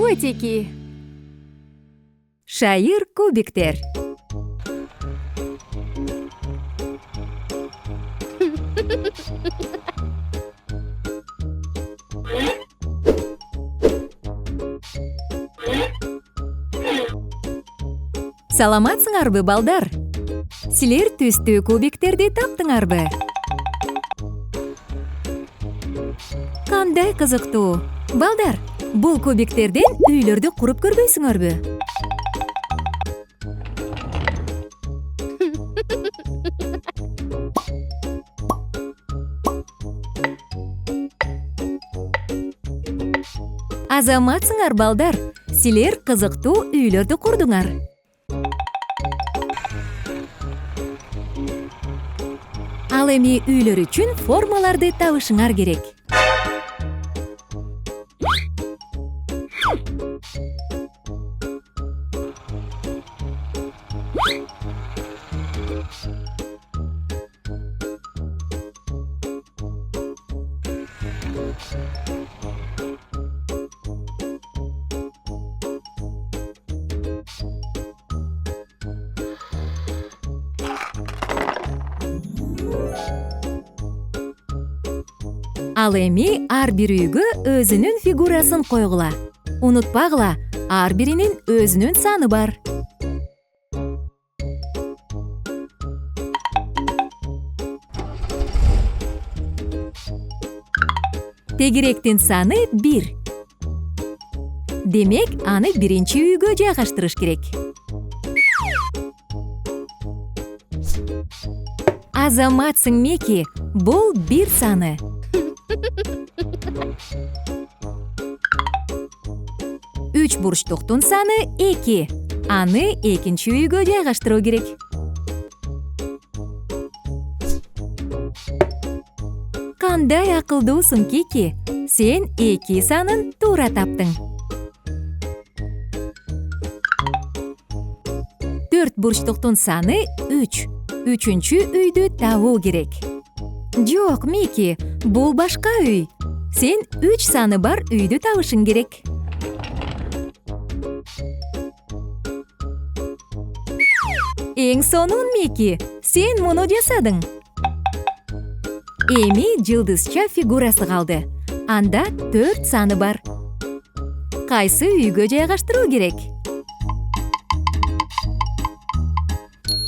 котики. Шайыр кубиктер. Саламатсыңарбы, балдар? Силер түстүү кубиктерди таптыңарбы? Кандай кызыктуу. Балдар, бул кубиктерден үйлөрдү куруп көрбөйсүңөрбү? Азаматсыңар, балдар. Силер кызыктуу үйлөрдү курдуңар. Ал эми үйлөр үчүн формаларды табышыңар керек. Ал эми ар бир үйгө өзүнүн фигурасын койгула. Унутпагыла, ар биринин өзүнүн саны бар. Тегеректин саны 1. Демек, аны биринчи үйгө жайгаштырыш керек. Азаматсың, Мики, бул 1 саны. Үч бурчтуктун саны 2. Аны экинчи үйгө жайгаштыруу керек. Кандай акылдуусуң, Кики? Сен 2 санын туура таптың. 4 бурчтуктун саны 3. Үчүнчү үйдү табуу керек. Жок, Мики, бул башка үй. Сен 3 саны бар үйдү табышың керек. Эң сонун, Мики, сен муну жасадың. Эми жылдызча фигурасы калды. Анда 4 саны бар. Кайсы үйгө жайгаштыруу керек?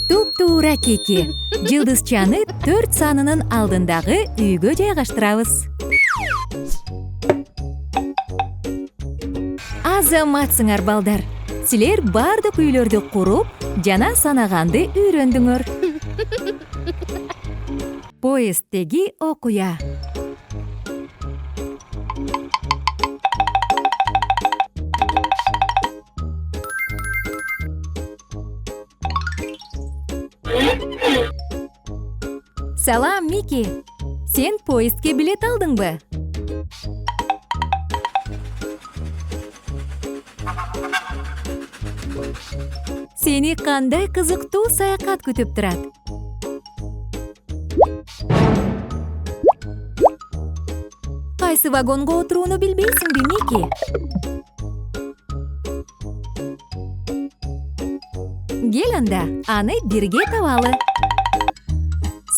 Туп-туура, Кики. Жылдызчаны 4 санынын алдындагы үйгө жайгаштырабыз. Азаматсыңар, балдар. Силер бардык үйлөрдү куруп, жана санаганды үйрөндүңөр. Поезддеги окуя. Салам, Мики. Сен поездге билет алдыңбы? Сени кандай кызыктуу саякат күтүп турат? Кайсы вагонго отурууну билбейсиңби, Мики? Кел анда, аны бирге табалы.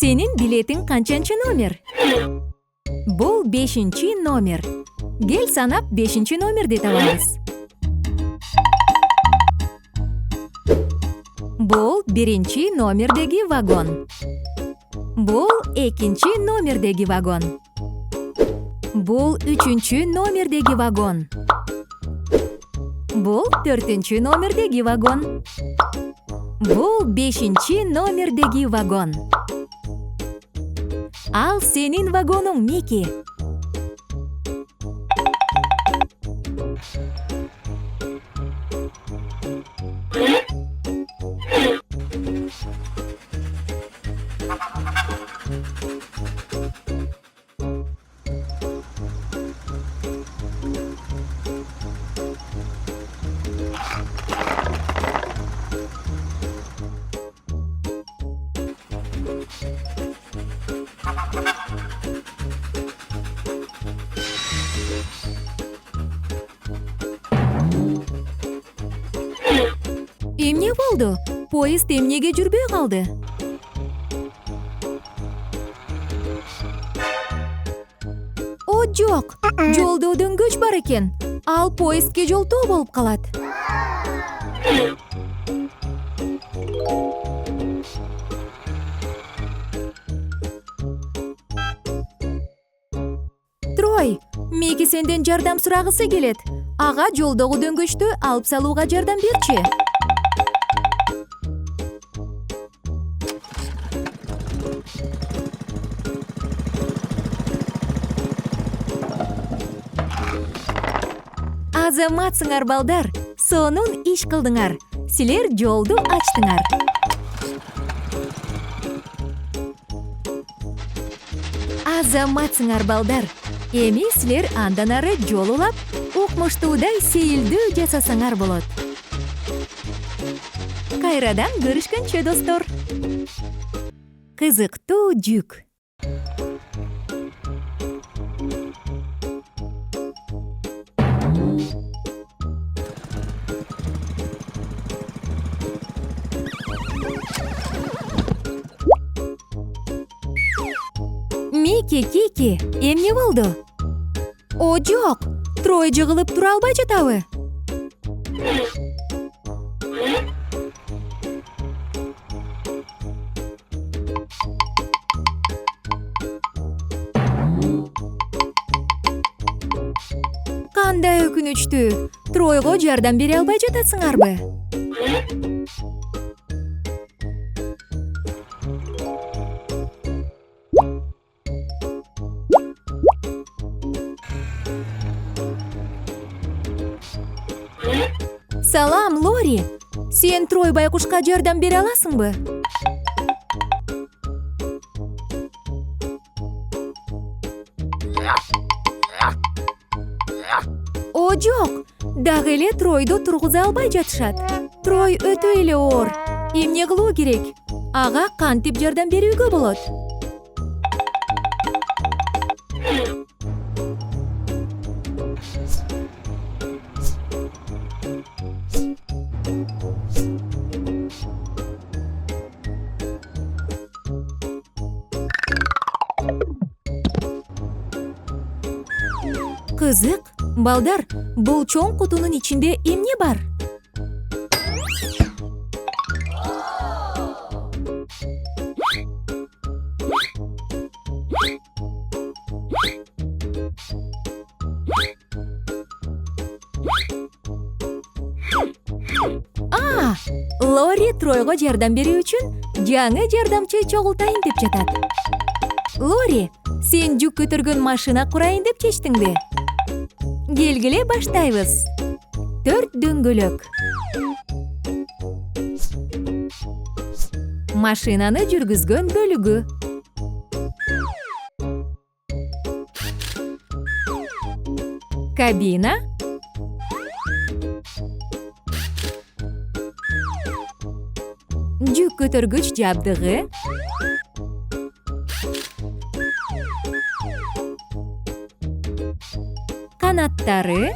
Сенин билетиң канчанчы номер? Бул 5-чи номер. Кел санап 5-чи номерди табабыз. Бул 1-чи номердеги вагон. Бул 2-чи номердеги вагон. Бул 3-чү номердеги вагон. Бул 4-чү номердеги вагон. Бул 5-чи номердеги вагон. Ал сенин вагонуң, Мики. Эмне болду? Поезд эмнеге жүрбөй калды? О, жок. Жолдо дөңгөч бар экен. Ал поездге жолтоо болуп калат. Трой, Мики сенден жардам сурагысы келет. Ага жолдогу дөңгөчтү алып салууга жардам берчи. Азаматсыңар балдар, сонун иш кылдыңар. Силер жолду ачтыңар. Азаматсыңар балдар. Эми силер андан ары жол улап, укмуштуудай сейилдүү жасасаңар болот. Кайрадан көрүшкөнчө достор. Кызыктуу жүк. Мики, Кики, эмне болду? О, жок. Трой жыгылып тура албай жатабы? Кандай өкүнүчтүү. Тройго жардам бере албай жатасыңарбы? Салам, Лори. Сен Трой байкушка жардам бере аласыңбы? О, жок. Дагы эле Тройду тургуза албай жатышат. Трой өтө эле оор. Эмне кылуу керек? Ага кантип жардам берүүгө болот? Кызык, балдар, бул чоң кутунун ичинде эмне бар? Лори Тройго жардам берүү үчүн жаңы жардамчы чогултайын деп жатат. Лори, сен жүк көтөргөн машина курайын деп чечтиңби? Келгиле баштайбыз. 4 дөңгөлөк. Машинаны жүргүзгөн бөлүгү. Кабина. Жүк көтөргүч жабдыгы. Канаттары.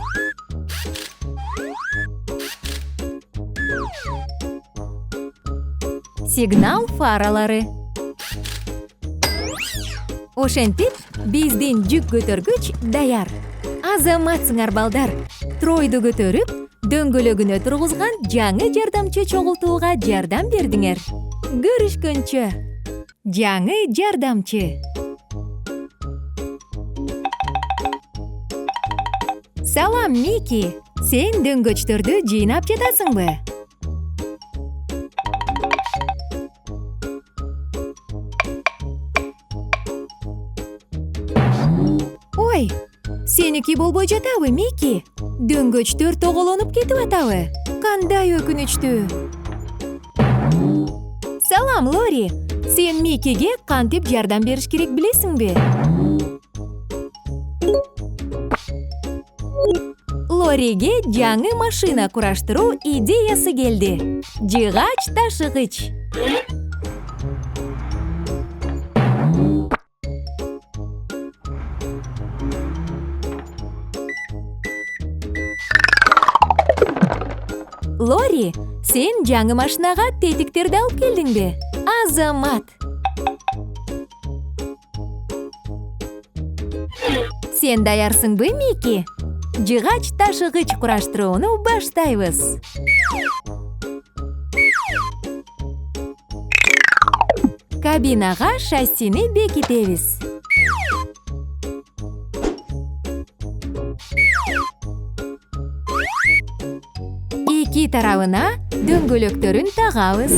Сигнал фаралары. Ошентип, биздин жүк көтөргүч даяр. Азаматсыңар балдар. Тройду көтөрүп, дөңгөлөгүнө тургузган жаңы жардамчы чогултууга жардам бердиңер. Көрүшкөнчө. Жаңы жардамчы. Салам, Мики. Сен дөңгөчтөрдү жыйнап жатасыңбы? Ой, сеники болбой жатабы, Мики? Дөңгөчтөр тоголонуп кетип атабы? Кандай өкүнүчтүү. Салам, Лори. Сен Микиге кантип жардам бериш керек билесиңби? Лориге жаңы машина кураштыруу идеясы келди. Жыгач ташыгыч. Лори, Сен жаңы машинага тетиктерди алып келдиңби? Азамат. Сен даярсыңбы, Мики? Жыгач ташыгыч кураштырууну баштайбыз. Кабинага шассини бекитебиз. Эки тарабына дөңгөлөктөрүн тагабыз.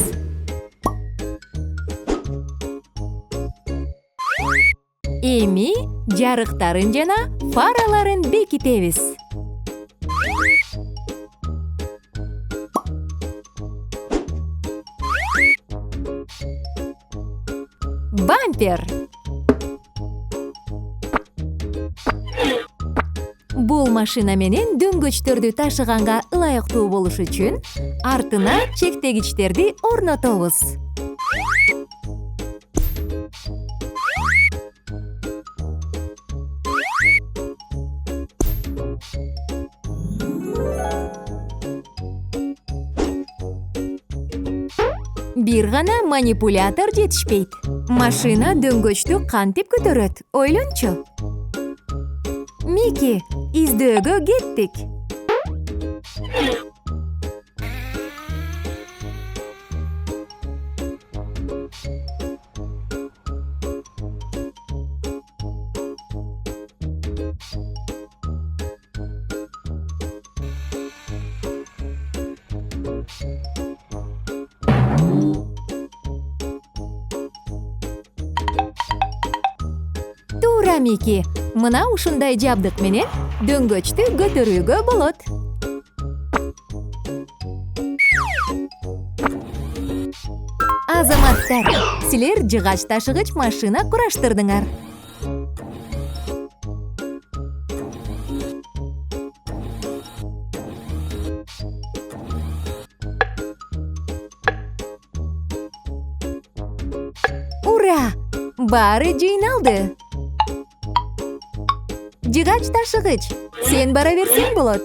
Эми жарыктарын жана фараларын бекитебиз. Бампер. Бул машина менен дөңгөчтөрдү ташыганга ылайыктуу болуш үчүн артына чектегичтерди орнотобуз. Бир гана манипулятор жетишпейт. Машина дөңгөчтү кантип көтөрөт? Ойлончу. Мики, издөөгө кеттик. Туура, Мики. Мына ушундай жабдык менен дөңгөчтү көтөрүүгө болот. Азаматтар, силер жыгач ташыгыч машина кураштырдыңар. Ура! Баары жыйналды. Жыгач ташыгыч, сен бара берсең болот.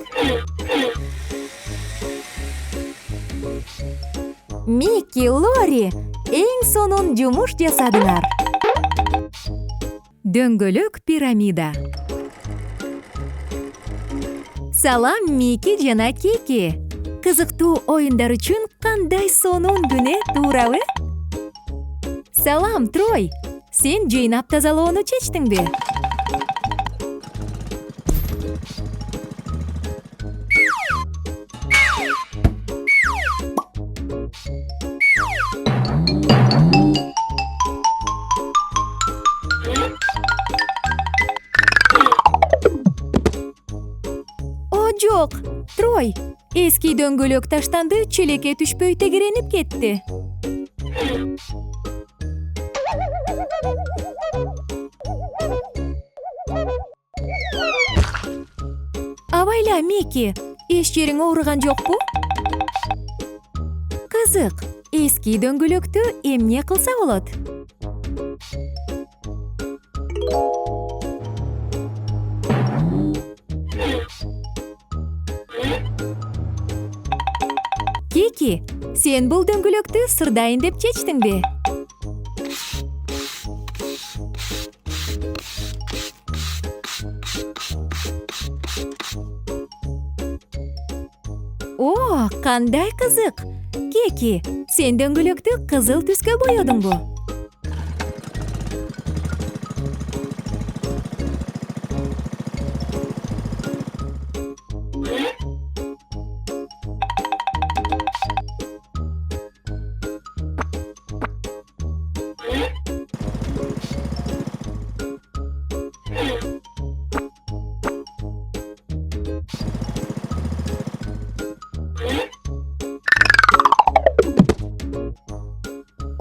Мики, Лори, эң сонун жумуш жасадыңар. Дөңгөлөк пирамида. Салам, Мики жана Кики. Кызыктуу оюндар үчүн кандай сонун күн, туурабы? Салам, Трой. Сен жыйнап тазалоону чечтиңби? Жок, Трой, эски дөңгөлөк таштанды, челекке түшпөй тегеренип кетти. Абайла, Мики, эч жериң ооруган жокпу? Кызык, эски дөңгөлөктү эмне кылса болот? Кики, сен бул дөңгөлөктү сырдайын деп чечтиңби? О, кандай кызык! Кики, сен дөңгөлөктү кызыл түскө боёдуңбу?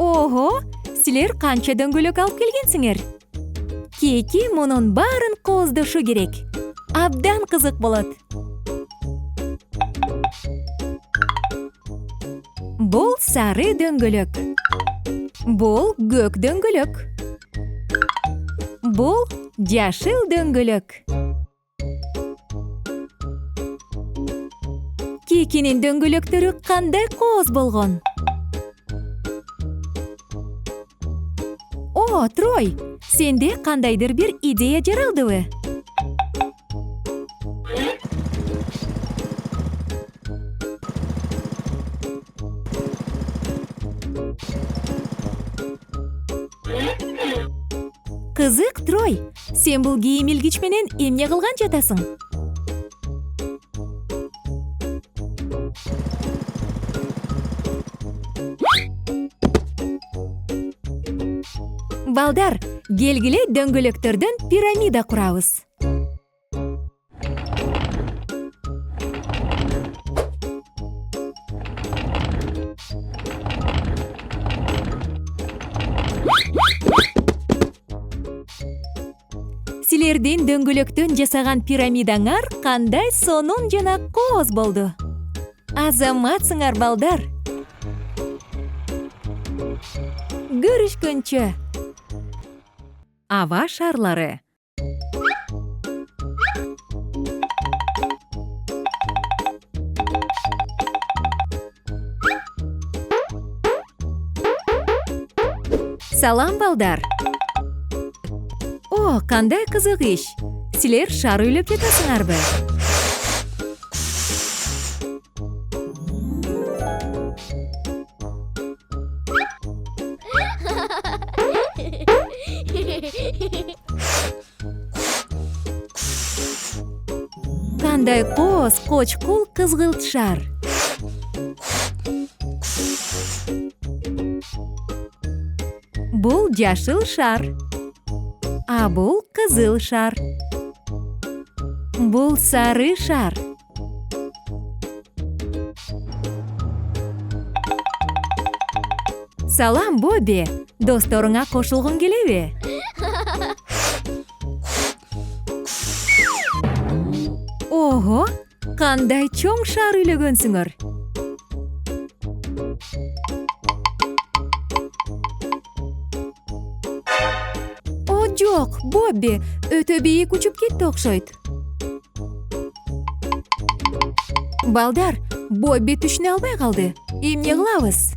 Ого, силер канча дөңгөлөк алып келгенсиңер? Кики мунун баарын кооздошу керек. Абдан кызык болот. Бул сары дөңгөлөк. Бул көк дөңгөлөк. Бул жашыл дөңгөлөк. Микинин дөңгөлөктөрү кандай кооз болгон? О, Трой, сенде кандайдыр бир идея жаралдыбы? Кызык, Трой, сен бул кийим илгич менен эмне кылган жатасың? Балдар, келгиле дөңгөлөктөрдөн пирамида курабыз. Силердин дөңгөлөктөн жасаган пирамидаңар кандай сонун жана кооз болду. Азаматсыңар, балдар. Көрүшкөнчө. Аба шарлары. Салам, балдар. О, кандай кызык иш. Силер шар үйлөп жатасыңарбы? Кандай кооз, кочкул, кызгылт шар. Бул жашыл шар. А бул кызыл шар. Бул сары шар. Салам, Бобби. Досторуңа кошулгуң келеби? Ого, кандай чоң шар үйлөгөнсүңөр. Жок, Бобби, өтө бийик учуп кетти окшойт. Балдар, Бобби түшүнө албай калды. Эмне кылабыз?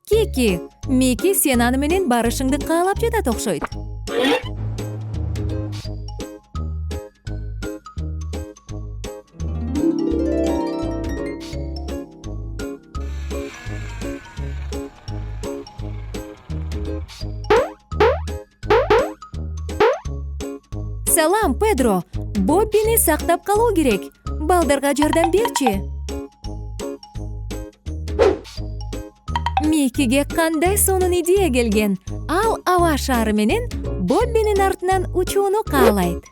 Кики, Мики сен аны менен барышыңды каалап жатат окшойт. Салам, Педро. Боббини сактап калуу керек. Балдарга жардам берчи. Микиге кандай сонун идея келген. Ал аба шары менен Боббинин артынан учууну каалайт.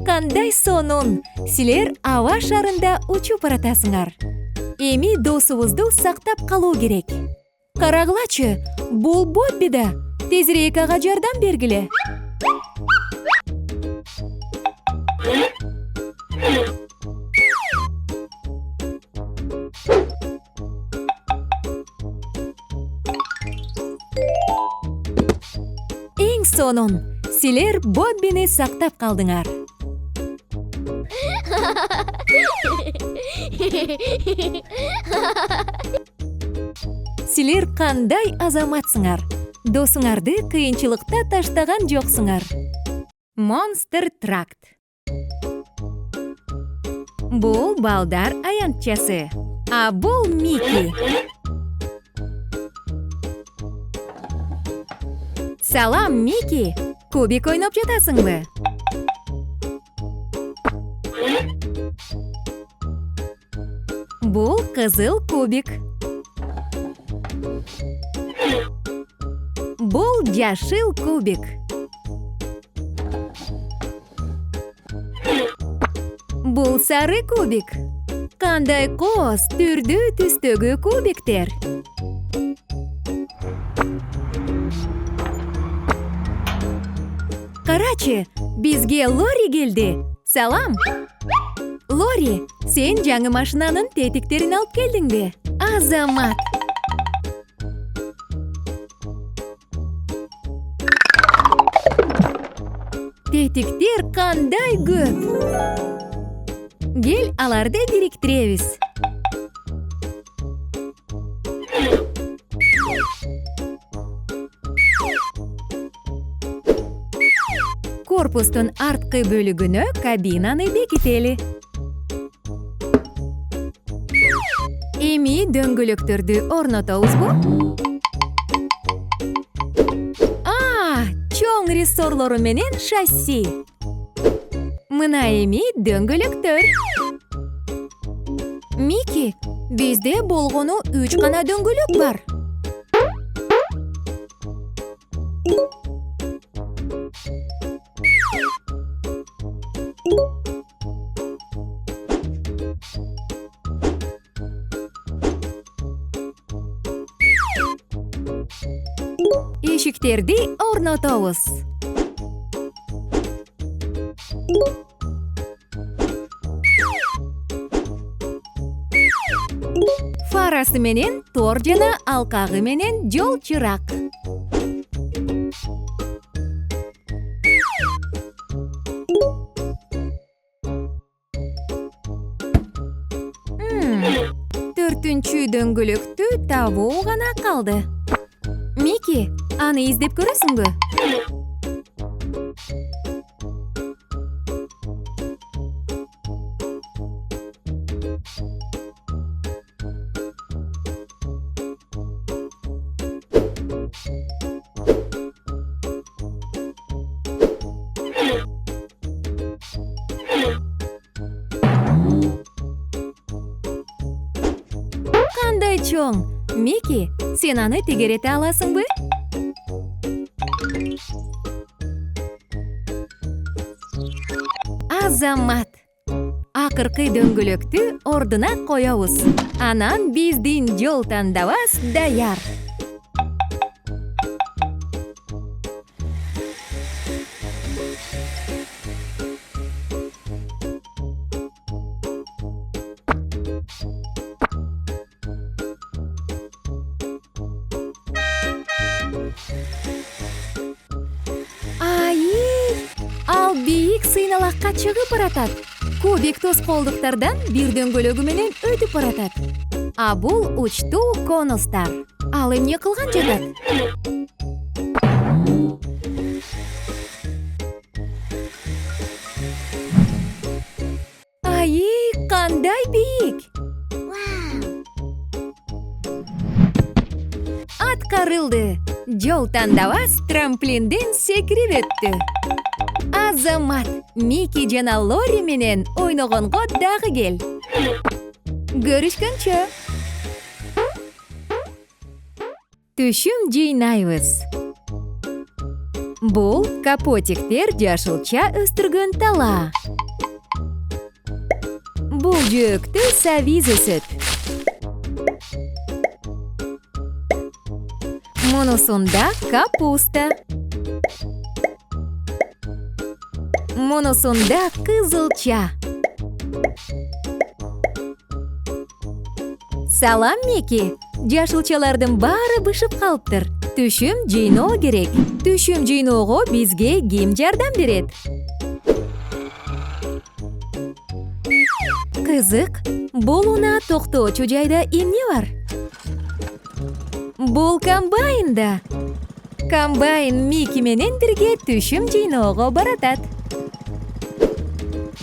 Кандай сонун. Силер аба шарында учуп баратасыңар. Эми досубузду сактап калуу керек. Карагылачы, бул Бобби да. Тезирээк ага жардам бергиле. Эң сонун, силер Боббини сактап калдыңар. Силер кандай азаматсыңар? Досуңарды кыйынчылыкта таштаган жоксуңар. Монстр Тракт. Бул балдар аянтчасы. А бул Мики. Салам, Мики. Кубик ойноп жатасыңбы? Бул кызыл кубик. Бул жашыл кубик. Бул сары кубик. Кандай кооз, түрдүү түстөгү кубиктер. Карачы, бизге Лори келди. Салам. Лори, сен жаңы машинанын тетиктерин алып келдиңби? Азамат. Тетиктер кандай көп. Кел, аларды бириктиребиз. Корпустун арткы бөлүгүнө кабинаны бекители. Эми дөңгөлөктөрдү орнотобузбу? Чоң рессорлору менен шасси. Мына эми дөңгөлөктөр. Мики, бизде болгону 3 гана дөңгөлөк бар. Эшиктерди орнотобуз. Фарасы менен тор жана алкагы менен жол чырак. Төртүнчү дөңгөлөктү табуу гана калды. Мики, аны издеп көрөсүңбү? Кандай чоң? Мики, сен аны тегерете аласыңбы? Азамат. Акыркы дөңгөлөктү ордуна коебуз. Анан биздин жол тандабас даяр. Ал бийик сыйналакка чыгып баратат. Кубик тоскоолдуктардан бир дөңгөлөгү менен өтүп баратат. А бул учтуу конустар. Ал эмне кылган жатат? Кандай бийик! Аткарылды. Жол тандабас трамплинден секирип өттү. Азамат, Мики жана Лори менен ойногонго дагы кел. Көрүшкөнчө. Түшүм жыйнайбыз. Бул капотиктер жашылча өстүргөн тала. Бул жөөктө сабиз өсөт. Мунусунда капуста. Мунусунда кызылча. Салам, Мики. Жашылчалардын баары бышып калыптыр. Түшүм жыйноо керек. Түшүм жыйноого бизге ким жардам берет? Кызык, бул унаа токтоочу жайда эмне бар? Бул комбайнда. Комбайн Мики менен бирге түшүм жыйноого баратат.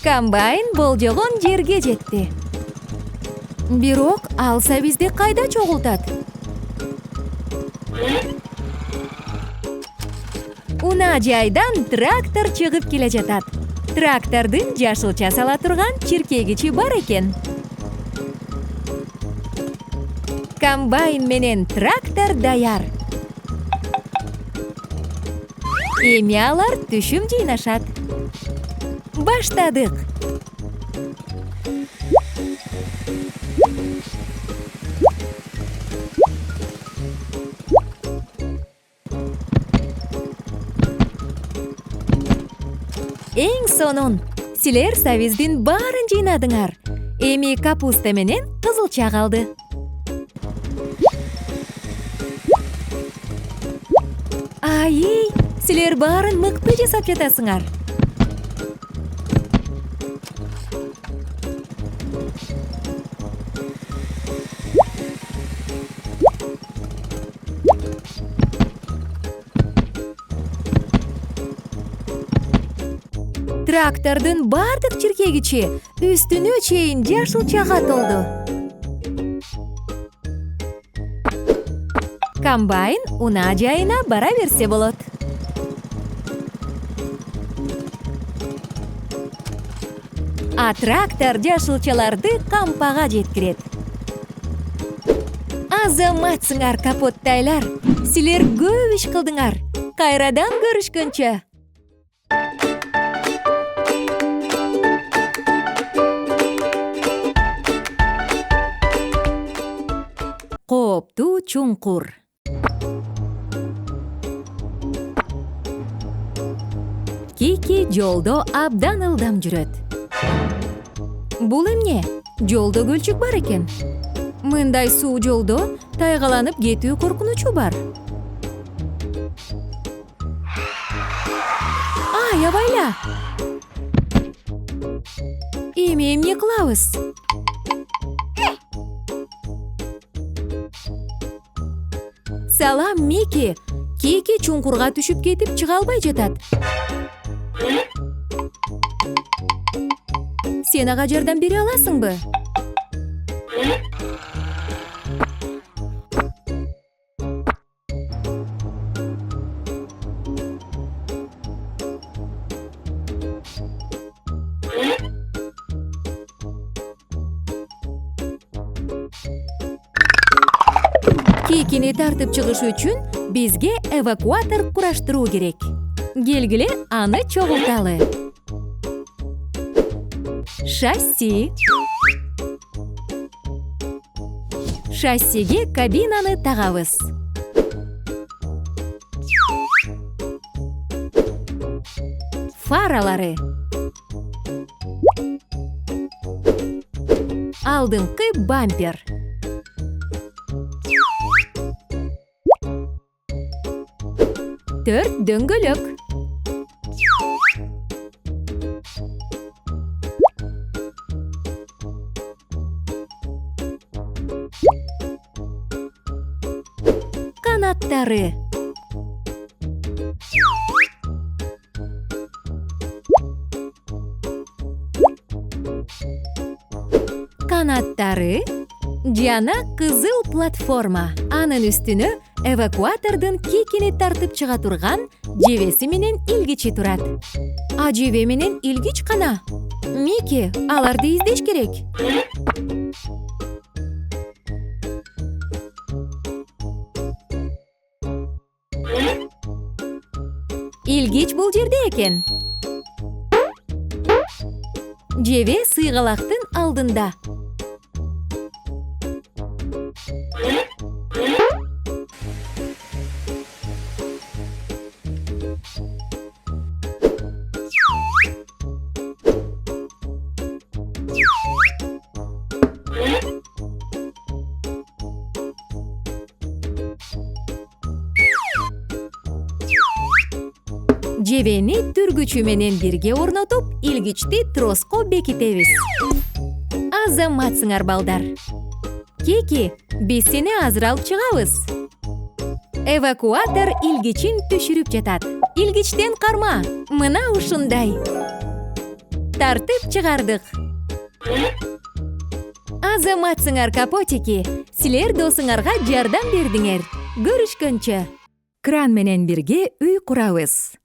Комбайн болжогон жерге жетти. Бирок ал сабизди кайда чогултат? Унаа жайдан трактор чыгып келе жатат. Трактордун жашылча сала турган чиркегичи бар экен. Комбайн менен трактор даяр. Эми алар түшүм жыйнашат. Баштадык. Эң сонун, силер сабиздин баарын жыйнадыңар. Эми капуста менен кызылча калды. Силер баарын мыкты жасап жатасыңар. Трактордун бардык чиркегичи үстүнө чейин жашылчага толду. Комбайн унаа жайына бара берсе болот. А трактор жашылчаларды кампага жеткирет. Азаматсыңар, капоттайлар. Силер көп иш кылдыңар. Кайрадан көрүшкөнчө. Кооптуу чуңкур. Кики жолдо абдан ылдам жүрөт. Бул эмне? Жолдо көлчүк бар экен. Мындай суу жолдо тайгаланып кетүү коркунучу бар. Ай, абайла. Эми эмне кылабыз? Салам, Мики. Кики чуңкурга түшүп кетип чыга албай жатат. Сен ага жардам бере аласыңбы? Кикини тартып чыгыш үчүн бизге эвакуатор кураштыруу керек. Келгиле, аны чогулталы. Шасси. Шассиге кабинаны тагабыз. Фаралары. Алдыңкы бампер. Төрт дөңгөлөк. Канаттары. Канаттары жана кызыл платформа. Анын үстүнө эвакуатордун Кикини тартып чыга турган жебеси менен илгичи турат. А жебе менен илгич кана? Мики, аларды издеш керек. Илгич бул жерде экен. Жебе сыйгалактын алдында. Жебени түргүчү менен бирге орнотуп, илгичти троско бекитебиз. Азаматсыңар, балдар. Кики, биз сени азыр алып чыгабыз. Эвакуатор илгичин түшүрүп жатат. Илгичтен карма, мына ушундай. Тартып чыгардык. Азаматсыңар, капотики. Силер досуңарга жардам бердиңер. Көрүшкөнчө. Кран менен бирге үй курабыз.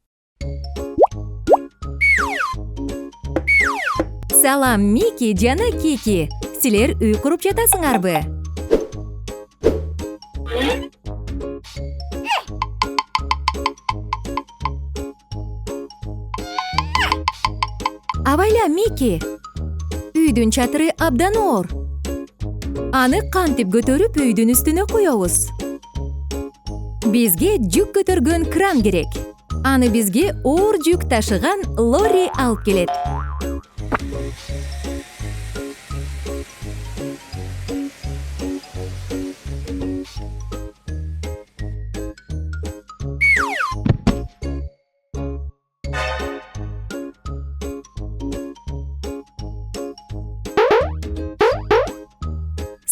Салам, Мики жана Кики. Силер үй куруп жатасыңарбы? Абайла, Мики. Үйдүн чатыры абдан оор. Аны кантип көтөрүп үйдүн үстүнө коебуз? Бизге жүк көтөргөн кран керек. Аны бизге оор жүк ташыган Лори алып келет.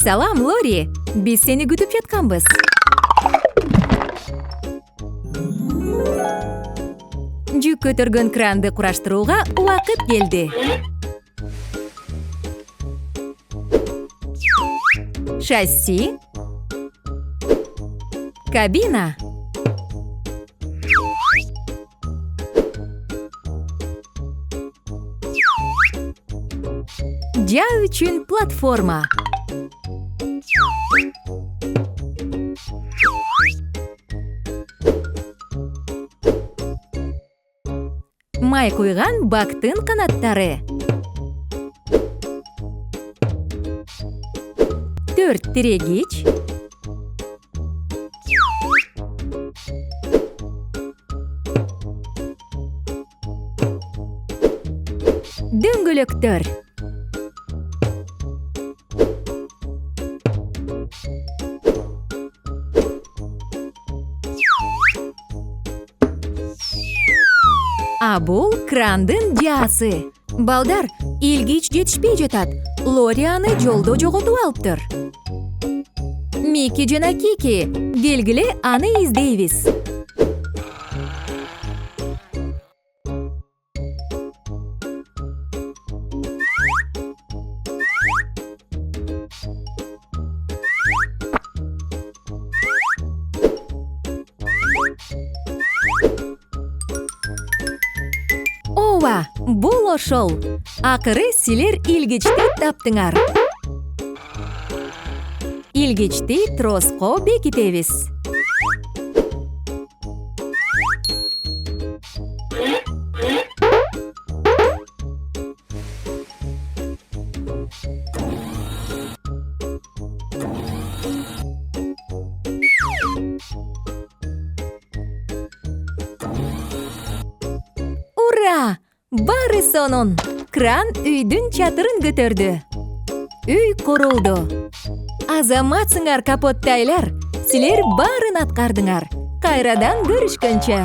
Салам, Лори. Биз сени күтүп жатканбыз. Жүк көтөргөн кранды кураштырууга убакыт келди. Шасси, кабина, жа үчүн платформа. Май куйган бактын канаттары. 4 тирегич. Дөңгөлөктөр. А бул крандын жаасы. Балдар, илгич жетишпей жатат. Лори аны жолдо жоготуп алыптыр. Мики жана Кики, келгиле аны издейбиз. Ооба, бул ошол. Акыры силер илгичти таптыңар. Илгичти троско бекитебиз. Ура! Бары сонун! Кран үйдүн чатырын көтөрдү. Үй курулду. Азаматсыңар, капоттайлар. Силер барын аткардыңар. Кайрадан көрүшкөнчө.